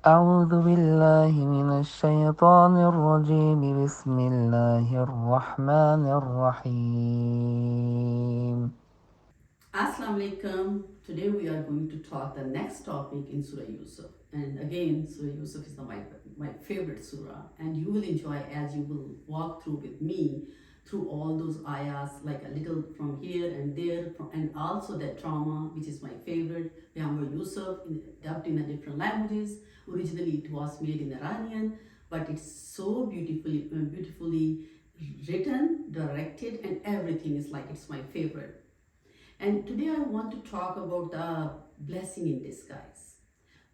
أعوذ بالله من الشيطان الرجيم بسم الله الرحمن الرحيم. Assalamu alaikum. Today we are going to talk the next topic in Surah Yusuf. And again, Surah Yusuf is my favorite surah. And you will enjoy as you will walk through with me through all those ayahs, like a little from here and there, and also that trauma, which is my favorite, Peygamber Yusuf, dubbed in the different languages. Originally it was made in Iranian, but it's so beautifully written, directed, and everything is like it's my favorite. And today I want to talk about the blessing in disguise.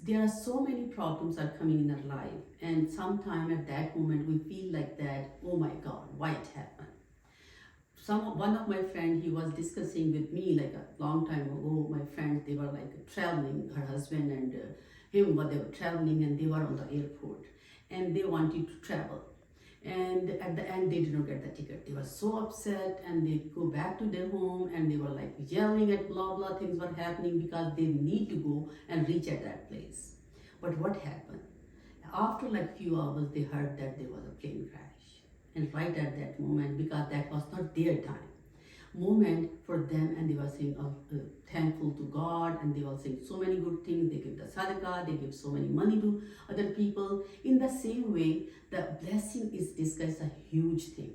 There are so many problems are coming in our life, and sometime at that moment we feel like that, oh my God, why it happened? One of my friend, he was discussing with me like a long time ago. My friends, they were like traveling, her husband and him, but they were traveling and they were on the airport and they wanted to travel. And at the end, they did not get the ticket. They were so upset and they go back to their home and they were like yelling at blah blah things were happening because they need to go and reach at that place. But what happened? After like few hours, they heard that there was a plane crash. And right at that moment, because that was not their time, moment for them, and they were saying thankful to God, and they were saying so many good things. They give the sadaqah, they give so many money to other people. In the same way, the blessing is disguised a huge thing.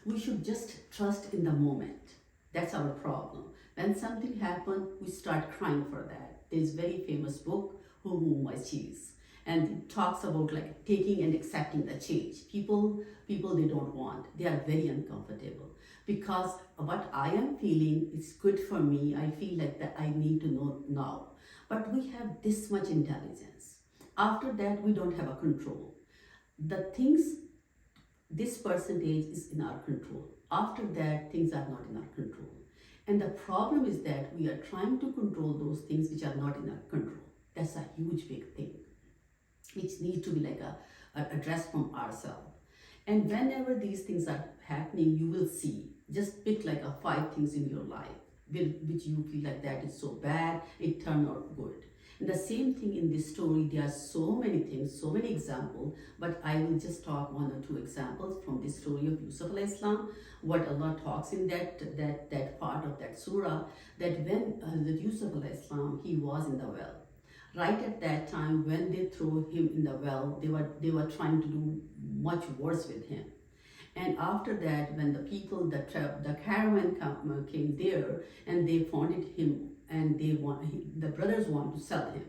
We should just trust in the moment. That's our problem. When something happens, we start crying for that. There's very famous book, Who My Cheese, and it talks about like taking and accepting the change. People they don't want. They are very uncomfortable because what I am feeling is good for me. I feel like that I need to know now. But we have this much intelligence. After that, we don't have a control. The things, this percentage is in our control. After that, things are not in our control. And the problem is that we are trying to control those things which are not in our control. That's a huge big thing which needs to be like a address from ourselves. And whenever these things are happening, you will see. Just pick like a five things in your life which you feel like that is so bad, it turned out good. And the same thing in this story, there are so many things, so many examples, but I will just talk one or two examples from this story of Yusuf alayhi salam. What Allah talks in that part of that surah, that when Hazrat Yusuf alayhi salam, he was in the well. Right at that time, when they threw him in the well, they were trying to do much worse with him. And after that, when the people, the caravan came there and they found him, and the brothers want to sell him.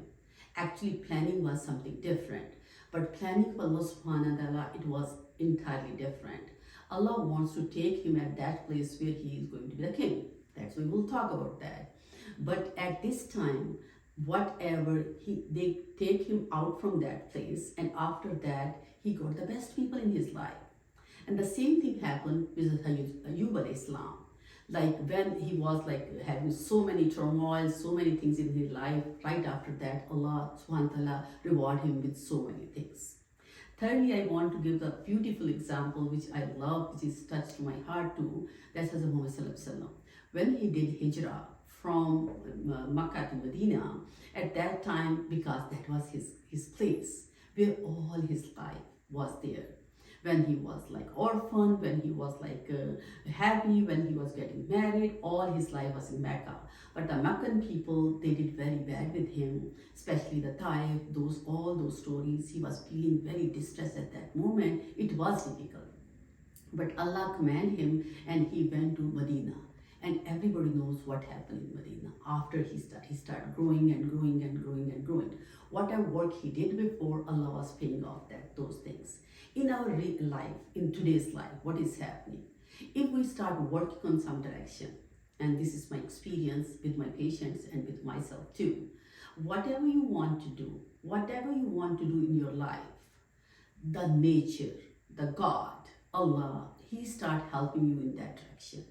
Actually, planning was something different, but planning for Allah Subhanahu wa Taala, it was entirely different. Allah wants to take him at that place where he is going to be the king. That's why we'll talk about that. But at this time, whatever they take him out from that place, and after that, he got the best people in his life. And the same thing happened with Ayub alayhi salam. Like when he was like having so many turmoil, so many things in his life, right after that, Allah subhanahu wa ta'ala reward him with so many things. Thirdly, I want to give a beautiful example which I love, which is touched my heart too. That's Hazrat Muhammad sallallahu alaihi wasallam. When he did hijrah from Makkah to Medina, at that time, because that was his place where all his life was there. When he was like orphan, when he was like happy, when he was getting married, all his life was in Mecca. But the Meccan people, they did very bad with him, especially the Taif, all those stories. He was feeling very distressed at that moment. It was difficult. But Allah commanded him and he went to Medina. And everybody knows what happened in Medina. After he started growing and growing and growing and growing. Whatever work he did before, Allah was paying off those things. In our real life, in today's life, what is happening? If we start working on some direction, and this is my experience with my patients and with myself too, whatever you want to do, in your life, the nature, the God, Allah, He start helping you in that direction.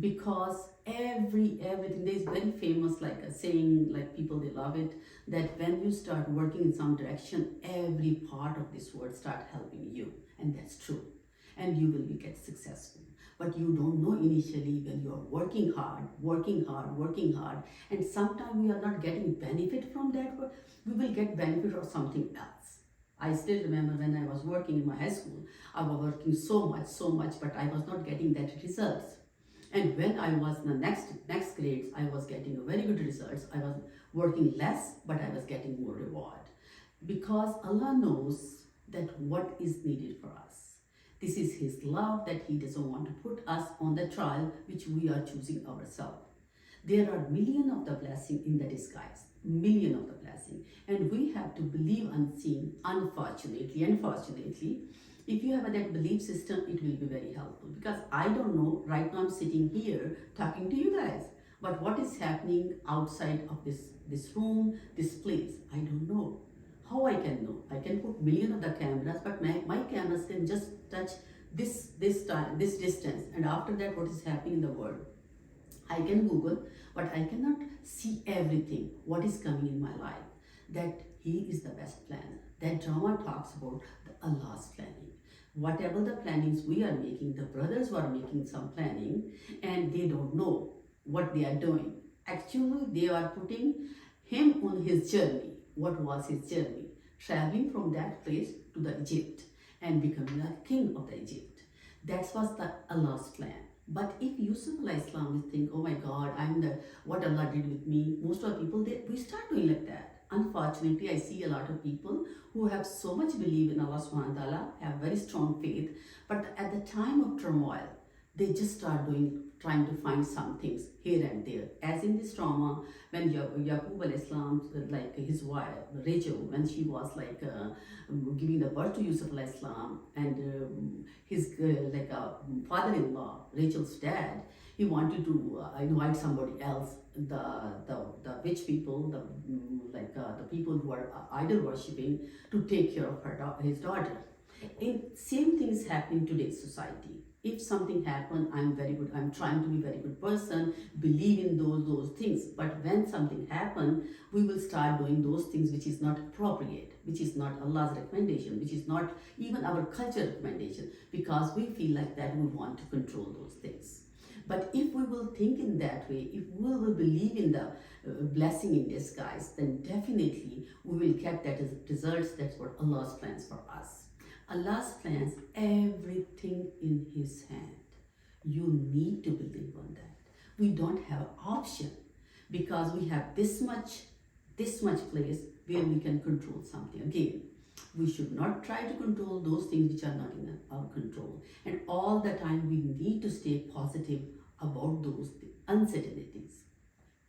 Because everything, there's very famous like a saying, like people they love it, that when you start working in some direction, every part of this world start helping you, and that's true, and you will be get successful. but you don't know initially when you are working hard, working hard, working hard, and sometimes we are not getting benefit from that, but we will get benefit of something else. I still remember when I was working in my high school, I was working so much, but I was not getting that results. And when I was in the next grades, I was getting a very good results. I was working less, but I was getting more reward. Because Allah knows that what is needed for us. This is His love that He doesn't want to put us on the trial which we are choosing ourselves. There are million of the blessing in the disguise, million of the blessing, and we have to believe unseen. Unfortunately, if you have that belief system, it will be very helpful. Because I don't know. Right now, I'm sitting here talking to you guys, but what is happening outside of this room, this place, I don't know. How I can know? I can put million of the cameras, but my cameras can just touch this distance, and after that, what is happening in the world? I can Google, but I cannot see everything, what is coming in my life. That He is the best planner. That drama talks about the Allah's planning. Whatever the plannings we are making, the brothers were making some planning and they don't know what they are doing. Actually, they are putting him on his journey. What was his journey? Traveling from that place to the Egypt and becoming a king of the Egypt. That was the Allah's plan. But if Yusuf Islam will think, oh my God, I'm the what Allah did with me, most of the people we start doing like that. Unfortunately, I see a lot of people who have so much belief in Allah subhanahu wa ta'ala, have very strong faith, but at the time of turmoil, they just start trying to find some things here and there. As in this trauma, when Yaqub al-Islam, like his wife, Rachel, when she was like giving the birth to Yusuf al-Islam, and his father-in-law, Rachel's dad, he wanted to invite somebody else, the rich people, the people who are idol worshipping, to take care of his daughter. And same thing is happening in today's society. If something happened, I'm very good. I'm trying to be very good person, believe in those things. But when something happened, we will start doing those things which is not appropriate, which is not Allah's recommendation, which is not even our culture recommendation, because we feel like that we want to control those things. But if we will think in that way, if we will believe in the blessing in disguise, then definitely we will get that as results. That's what Allah's plans for us. Allah's plans, everything in His hand. You need to believe on that. We don't have option, because we have this much place where we can control something. Again, we should not try to control those things which are not in our control. And all the time we need to stay positive about those uncertainties.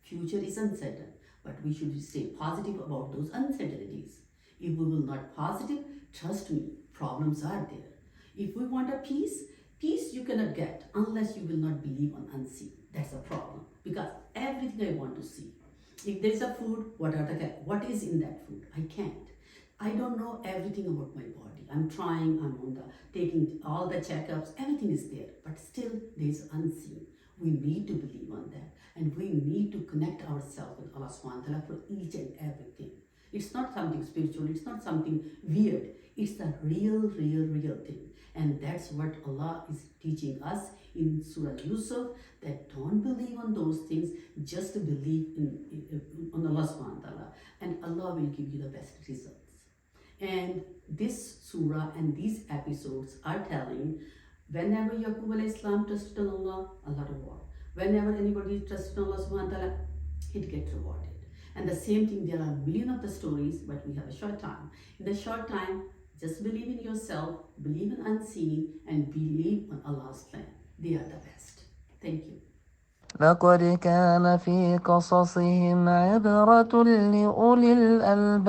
Future is uncertain, but we should stay positive about those uncertainties. If we will not positive, trust me, problems are there. If we want a peace you cannot get unless you will not believe on unseen. That's a problem, because everything I want to see. If there is a food, what is in that food? I can't. I don't know everything about my body. I'm trying, I'm on taking all the checkups, everything is there, but still there is unseen. We need to believe on that, and we need to connect ourselves with Allah subhanahu wa ta'ala for each and everything. It's not something spiritual, it's not something weird. It's the real thing. And that's what Allah is teaching us in Surah Yusuf, that don't believe on those things, just believe on Allah subhanahu wa ta'ala, and Allah will give you the best results. And this surah and these episodes are telling, whenever Yaqub alayhi salam trusted on Allah, Allah reward. Whenever anybody trusted on Allah subhanahu wa ta'ala, it gets rewarded. And the same thing, there are million of the stories, but we have a short time. In the short time, just believe in yourself, believe in unseen, and believe on Allah's plan. They are the best. Thank you. لقد كان في قصصهم عبرة لأولي الألباب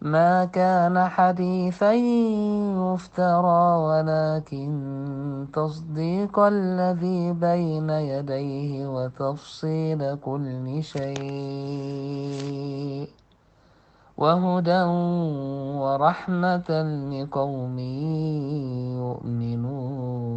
ما كان حديثا يفترى ولكن تصديق الذي بين يديه وتفصيل كل شيء وهدى ورحمة لقوم يؤمنون